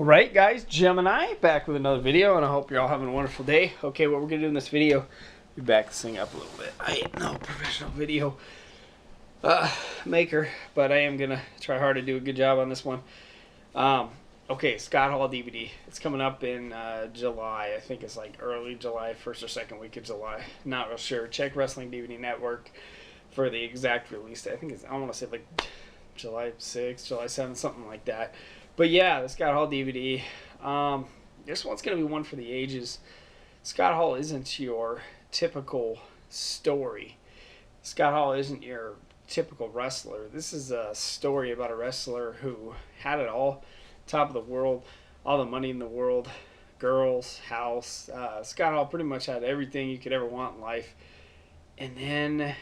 Alright guys, Gemini back with another video, and I hope you're all having a wonderful day. Okay, what we're going to do in this video, we back this thing up a little bit. I ain't no professional video maker, but I am going to try hard to do a good job on this one. Okay, Scott Hall DVD. It's coming up in July. I think it's like early July, first or second week of July. Not real sure. Check Wrestling DVD Network for the exact release. I think it's, I want to say like July 6th, July 7th, something like that. But yeah, the Scott Hall DVD. This one's going to be one for the ages. Scott Hall isn't your typical story. Scott Hall isn't your typical wrestler. This is a story about a wrestler who had it all. Top of the world, all the money in the world, girls, house. Scott Hall pretty much had everything you could ever want in life. And then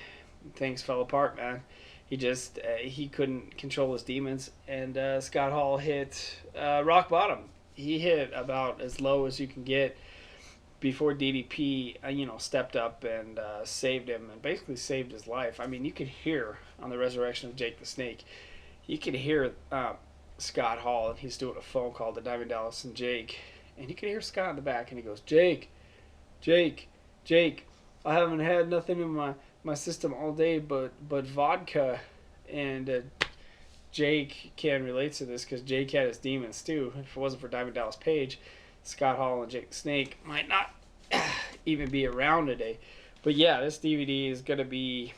things fell apart, man. He just he couldn't control his demons, and Scott Hall hit rock bottom. He hit about as low as you can get before DDP, stepped up and saved him, and basically saved his life. I mean, you could hear on the resurrection of Jake the Snake, you could hear Scott Hall, and he's doing a phone call to Diamond Dallas and Jake, and you can hear Scott in the back, and he goes, Jake, I haven't had nothing in my system all day but vodka. And Jake can relate to this because Jake had his demons too. If it wasn't for Diamond Dallas Page, Scott Hall and Jake the Snake might not even be around today. But yeah, this DVD is going to be,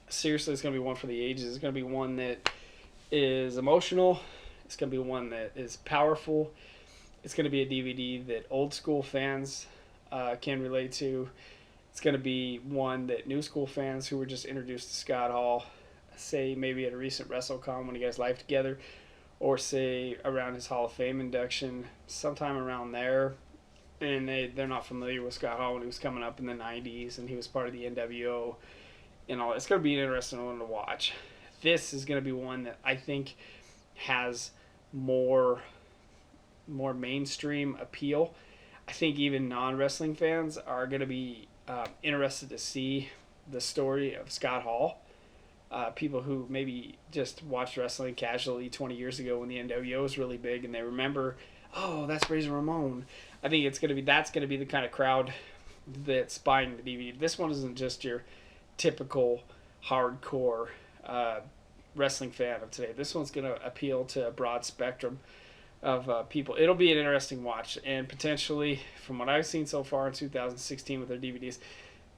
seriously, it's going to be one for the ages. It's going to be one that is emotional. It's going to be one that is powerful. It's going to be a DVD that old school fans can relate to. It's going to be one that new school fans who were just introduced to Scott Hall, say maybe at a recent WrestleCon when he got his life together, or say around his Hall of Fame induction, sometime around there, and they're not familiar with Scott Hall when he was coming up in the 90s and he was part of the NWO and all. It's going to be an interesting one to watch. This is going to be one that I think has more mainstream appeal. I think even non-wrestling fans are going to be interested to see the story of Scott Hall. People who maybe just watched wrestling casually 20 years ago when the NWO was really big and they remember, oh, that's Razor Ramon. I think that's going to be the kind of crowd that's buying the DVD. This one isn't just your typical hardcore wrestling fan of today. This one's going to appeal to a broad spectrum of people. It'll be an interesting watch, and potentially, from what I've seen so far in 2016 with their DVDs,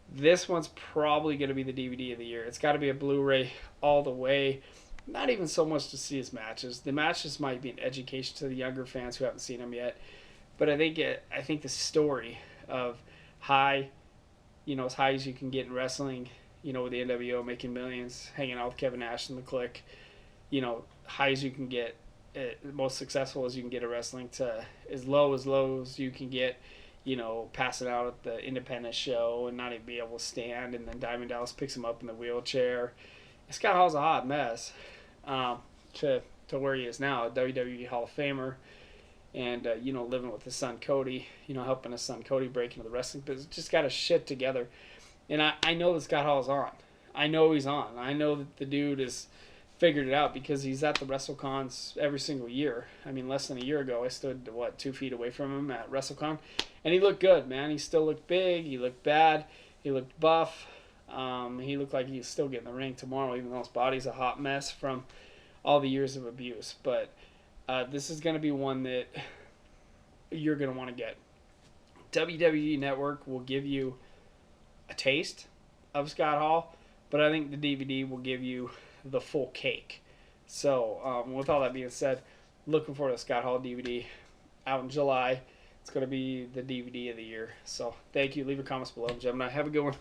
this one's probably going to be the DVD of the year. It's got to be a Blu-ray all the way. Not even so much to see his matches. The matches might be an education to the younger fans who haven't seen them yet. But I think the story of high, as high as you can get in wrestling, with the NWO making millions, hanging out with Kevin Nash and the Clique, high as you can get, most successful as you can get at wrestling, to as low as you can get, passing out at the independent show and not even be able to stand, and then Diamond Dallas picks him up in the wheelchair. Scott Hall's a hot mess to where he is now, a WWE Hall of Famer, and living with his son Cody, helping his son Cody break into the wrestling business. Just got his shit together, and I know that Scott Hall's on. I know he's on. I know that the dude is figured it out because he's at the WrestleCons every single year. I mean, less than a year ago, I stood 2 feet away from him at WrestleCon, and he looked good, man. He still looked big. He looked bad. He looked buff. He looked like he's still getting the ring tomorrow, even though his body's a hot mess from all the years of abuse. But this is going to be one that you're going to want to get. WWE Network will give you a taste of Scott Hall, but I think the DVD will give you the full cake. So with all that being said, looking forward to the Scott Hall DVD out in July. It's going to be the DVD of the year. So thank you. Leave your comments below. Gemini, have a good one.